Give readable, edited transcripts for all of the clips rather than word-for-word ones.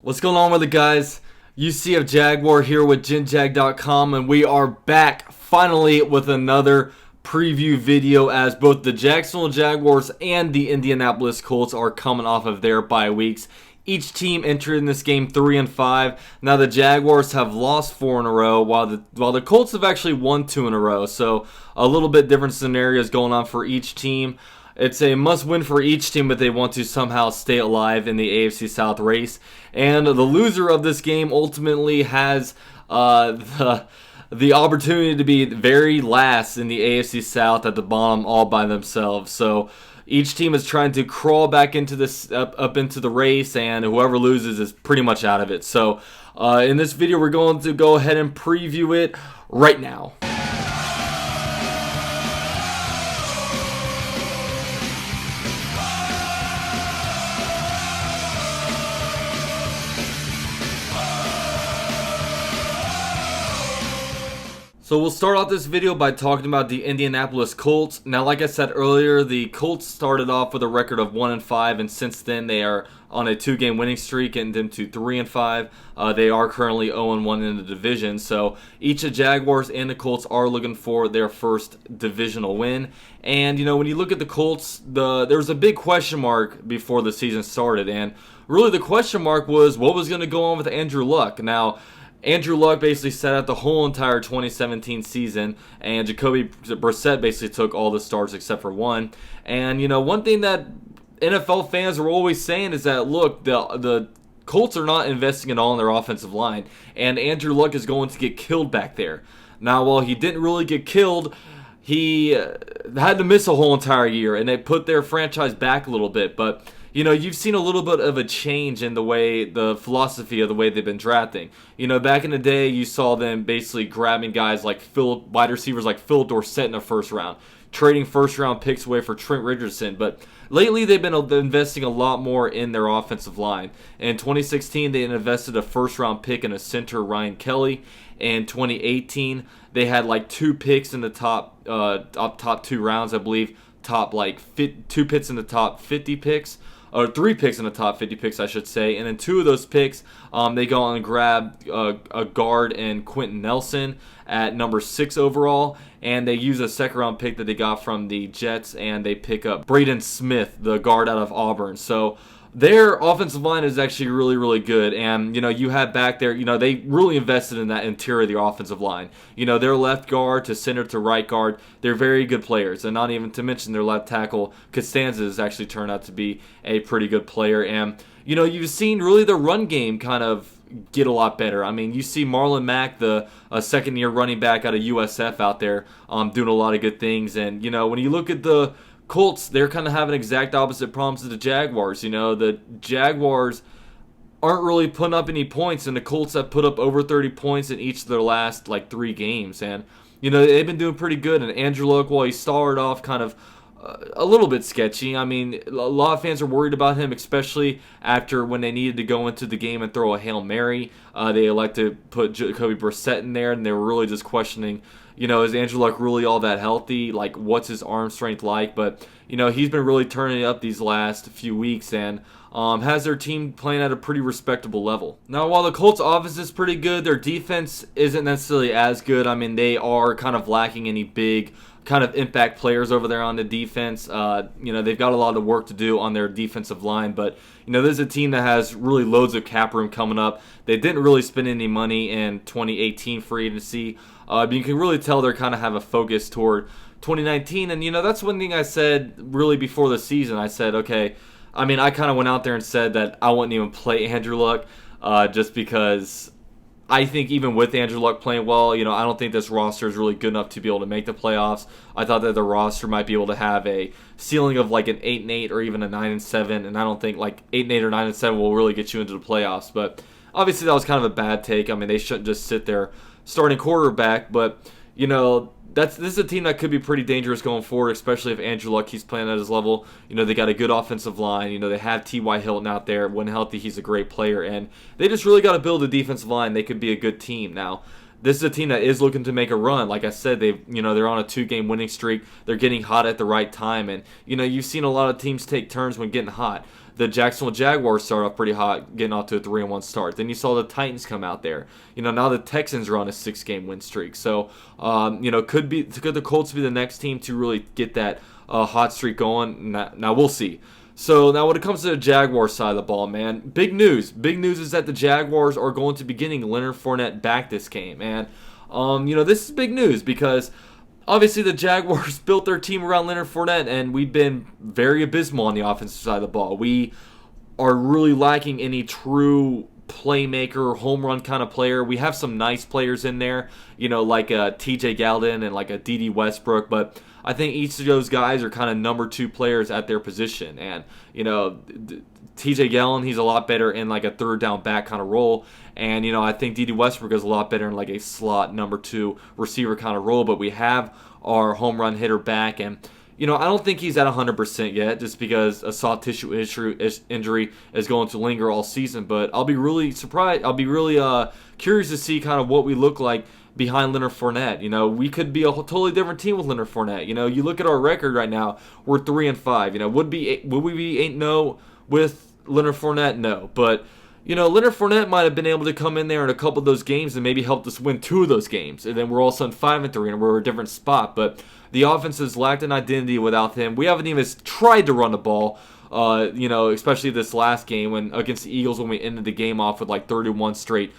What's going on with it, guys? UCF Jaguar here with GenJag.com, and we are back finally with another preview video as both the Jacksonville Jaguars and the Indianapolis Colts are coming off of their bye weeks. Each team entered in this game 3-5. Now the Jaguars have lost 4 in a row, while the Colts have actually won 2 in a row. So a little bit different scenarios going on for each team. It's a must-win for each team if they want to somehow stay alive in the AFC South race. And the loser of this game ultimately has the opportunity to be very last in the AFC South at the bottom all by themselves. So each team is trying to crawl back into this up into the race, and whoever loses is pretty much out of it. So in this video, we're going to go ahead and preview it right now. So we'll start off this video by talking about the Indianapolis Colts. Now, like I said earlier, the Colts started off with a record of 1-5, and since then they are on a 2-game winning streak, getting them to 3-5. They are currently 0-1 in the division. So each of the Jaguars and the Colts are looking for their first divisional win. And, you know, when you look at the Colts, there was a big question mark before the season started. And really the question mark was what was going to go on with Andrew Luck. Now, Andrew Luck basically sat out the whole entire 2017 season, and Jacoby Brissett basically took all the starts except for one. And, you know, one thing that NFL fans were always saying is that, look, the Colts are not investing at all in their offensive line, and Andrew Luck is going to get killed back there. Now, while he didn't really get killed, he had to miss a whole entire year, and they put their franchise back a little bit. But you know, you've seen a little bit of a change in the philosophy of the way they've been drafting. You know, back in the day, you saw them basically grabbing guys like wide receivers like Phil Dorsett in the first round, trading first-round picks away for Trent Richardson. But lately, they've been investing a lot more in their offensive line. In 2016, they invested a first-round pick in a center, Ryan Kelly. In 2018, they had like 2 picks in the top 2 rounds, I believe. 2 picks in the top 50 picks. Or 3 picks in the top 50 picks, I should say. And then 2 of those picks, they go on and grab a guard and Quentin Nelson at number 6 overall. And they use a second-round pick that they got from the Jets, and they pick up Braden Smith, the guard out of Auburn. So their offensive line is actually really, really good. And, you know, you have back there, you know, they really invested in that interior of the offensive line. You know, their left guard to center to right guard, they're very good players. And not even to mention their left tackle, Costanza, has actually turned out to be a pretty good player. And, you know, you've seen really the run game kind of get a lot better. I mean, you see Marlon Mack, the second-year running back out of USF out there doing a lot of good things. And, you know, when you look at the Colts, they're kind of having exact opposite problems as the Jaguars. You know, the Jaguars aren't really putting up any points, and the Colts have put up over 30 points in each of their last, 3 games. And, you know, they've been doing pretty good. And Andrew Luck, while he started off kind of a little bit sketchy, I mean, a lot of fans are worried about him, especially after when they needed to go into the game and throw a Hail Mary. They elected to put Jacoby Brissett in there, and they were really just questioning, you know, is Andrew Luck really all that healthy? Like, what's his arm strength like? But, you know, he's been really turning it up these last few weeks and has their team playing at a pretty respectable level. Now, while the Colts' offense is pretty good, their defense isn't necessarily as good. I mean, they are kind of lacking any big kind of impact players over there on the defense. You know, they've got a lot of work to do on their defensive line, but, you know, this is a team that has really loads of cap room coming up. They didn't really spend any money in 2018 free agency. But you can really tell they're kind of have a focus toward 2019. And, you know, that's one thing I said really before the season. I said, okay, I mean, I kind of went out there and said that I wouldn't even play Andrew Luck just because I think even with Andrew Luck playing well, you know, I don't think this roster is really good enough to be able to make the playoffs. I thought that the roster might be able to have a ceiling of like an 8-8 or even a 9-7, and I don't think like 8-8 or 9-7 will really get you into the playoffs. But obviously that was kind of a bad take. I mean, they shouldn't just sit there starting quarterback, but, you know, this is a team that could be pretty dangerous going forward, especially if Andrew Luck keeps playing at his level. You know, they got a good offensive line. You know, they have T.Y. Hilton out there. When healthy, he's a great player, and they just really got to build a defensive line. They could be a good team. Now, this is a team that is looking to make a run. Like I said, they're on a 2-game winning streak. They're getting hot at the right time, and, you know, you've seen a lot of teams take turns when getting hot. the Jacksonville Jaguars started off pretty hot, getting off to a 3-1 start. Then you saw the Titans come out there. Now the Texans are on a 6-game win streak. So, could the Colts be the next team to really get that hot streak going? Now we'll see. So now when it comes to the Jaguar side of the ball, man, big news. Big news is that the Jaguars are going to be getting Leonard Fournette back this game. And, this is big news because obviously the Jaguars built their team around Leonard Fournette, and we've been very abysmal on the offensive side of the ball. We are really lacking any true playmaker, home run kind of player. We have some nice players in there, like TJ Galden and like a D.D. Westbrook, but I think each of those guys are kind of number 2 players at their position. And, TJ Gallen, he's a lot better in like a third down back kind of role. And, I think D.D. Westbrook is a lot better in like a slot number 2 receiver kind of role. But we have our home run hitter back. And, I don't think he's at 100% yet just because a soft tissue injury is going to linger all season. But I'll be really surprised. I'll be really curious to see kind of what we look like behind Leonard Fournette. We could be a totally different team with Leonard Fournette. You look at our record right now, we're 3-5. Would we be 8-0 with Leonard Fournette? No. But, Leonard Fournette might have been able to come in there in a couple of those games and maybe help us win 2 of those games. And then we're all of a sudden 5-3 and we're a different spot. But the offense has lacked an identity without him. We haven't even tried to run the ball. Especially this last game against the Eagles when we ended the game off with like 31 straight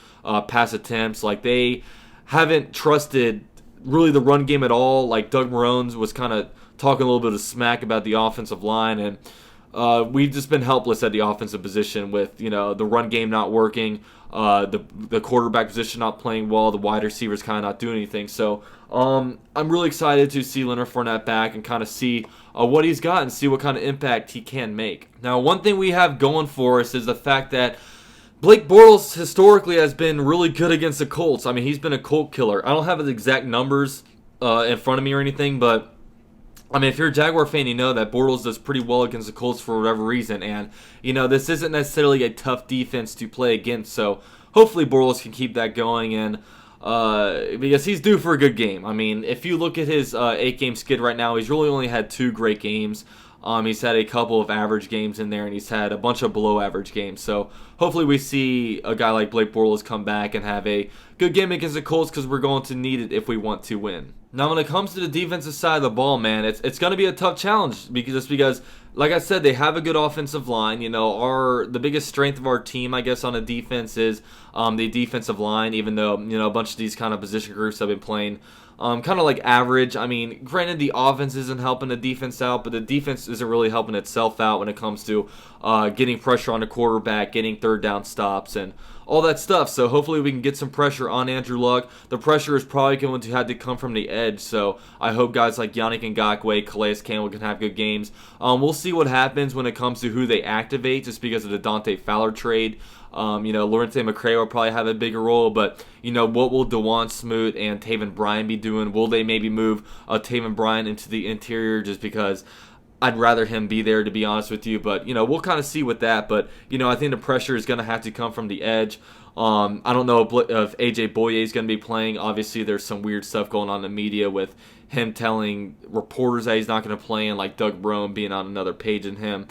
pass attempts. Like they haven't trusted really the run game at all. Like Doug Marrone was kind of talking a little bit of smack about the offensive line, and we've just been helpless at the offensive position with the run game not working, the quarterback position not playing well, the wide receivers kind of not doing anything. So I'm really excited to see Leonard Fournette back and kind of see what he's got and see what kind of impact he can make. Now, one thing we have going for us is the fact that Blake Bortles historically has been really good against the Colts. I mean, he's been a Colt killer. I don't have his exact numbers in front of me or anything, but I mean, if you're a Jaguar fan, you know that Bortles does pretty well against the Colts for whatever reason. And, this isn't necessarily a tough defense to play against. So hopefully Bortles can keep that going, and because he's due for a good game. I mean, if you look at his 8-game skid right now, he's really only had 2 great games. He's had a couple of average games in there, and he's had a bunch of below-average games. So hopefully we see a guy like Blake Bortles come back and have a good game against the Colts because we're going to need it if we want to win. Now, when it comes to the defensive side of the ball, man, it's going to be a tough challenge because, like I said, they have a good offensive line. The biggest strength of our team, I guess, on the defense is the defensive line, even though, a bunch of these kind of position groups have been playing kind of like average. I mean, granted, the offense isn't helping the defense out, but the defense isn't really helping itself out when it comes to getting pressure on the quarterback, getting third down stops, and all that stuff. So hopefully we can get some pressure on Andrew Luck. The pressure is probably going to have to come from the edge, so I hope guys like Yannick Ngakoue, Calais Campbell can have good games. We'll see what happens when it comes to who they activate just because of the Dante Fowler trade. Lawrence McCray will probably have a bigger role, but, what will DeJuan Smoot and Taven Bryan be doing? Will they maybe move Taven Bryan into the interior just because I'd rather him be there, to be honest with you? But, we'll kind of see with that. But, I think the pressure is going to have to come from the edge. I don't know if A.J. Boye is going to be playing. Obviously, there's some weird stuff going on in the media with him telling reporters that he's not going to play, and like Doug Marrone being on another page than him.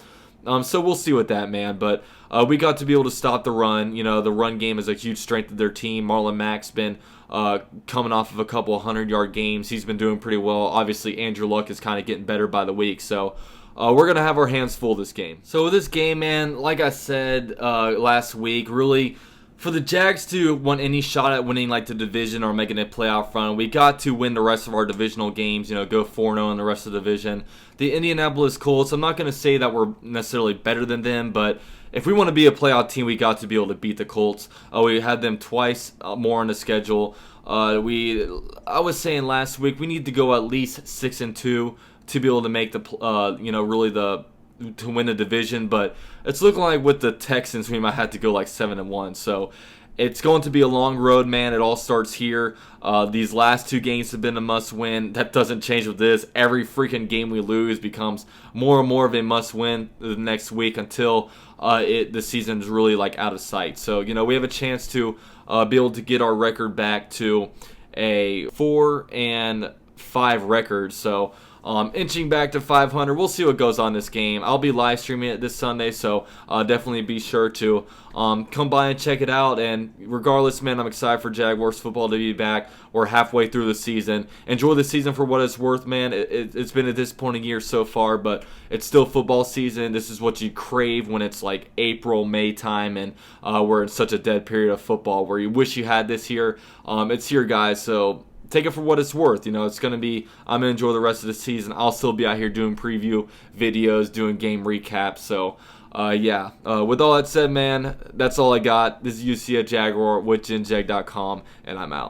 So we'll see with that, man. But we got to be able to stop the run. The run game is a huge strength of their team. Marlon Mack's been coming off of a couple 100-yard games. He's been doing pretty well. Obviously, Andrew Luck is kind of getting better by the week. So we're going to have our hands full this game. So with this game, man, like I said last week, really, for the Jags to want any shot at winning like the division or making a playoff run, we got to win the rest of our divisional games, go 4-0 in the rest of the division. The Indianapolis Colts, I'm not going to say that we're necessarily better than them, but if we want to be a playoff team, we got to be able to beat the Colts. We had them twice more on the schedule. I was saying last week we need to go at least 6-2 to be able to make the to win the division, but it's looking like with the Texans we might have to go like 7-1. So it's going to be a long road, man. It all starts here. These last 2 games have been a must-win. That doesn't change with this. Every freaking game we lose becomes more and more of a must-win the next week until the season is really like out of sight. So we have a chance to be able to get our record back to a 4-5 record. So inching back to 500. We'll see what goes on this game. I'll be live streaming it this Sunday, so definitely be sure to come by and check it out. And regardless, man, I'm excited for Jaguars football to be back. We're halfway through the season. Enjoy the season for what it's worth, man. It's been a disappointing year so far, but it's still football season. This is what you crave when it's like April, May time, and we're in such a dead period of football where you wish you had this here. It's here, guys, so take it for what it's worth. You know, it's going to be, I'm going to enjoy the rest of the season. I'll still be out here doing preview videos, doing game recaps. So, yeah. With all that said, man, that's all I got. This is UC at Jaguar with JinJag.com, and I'm out.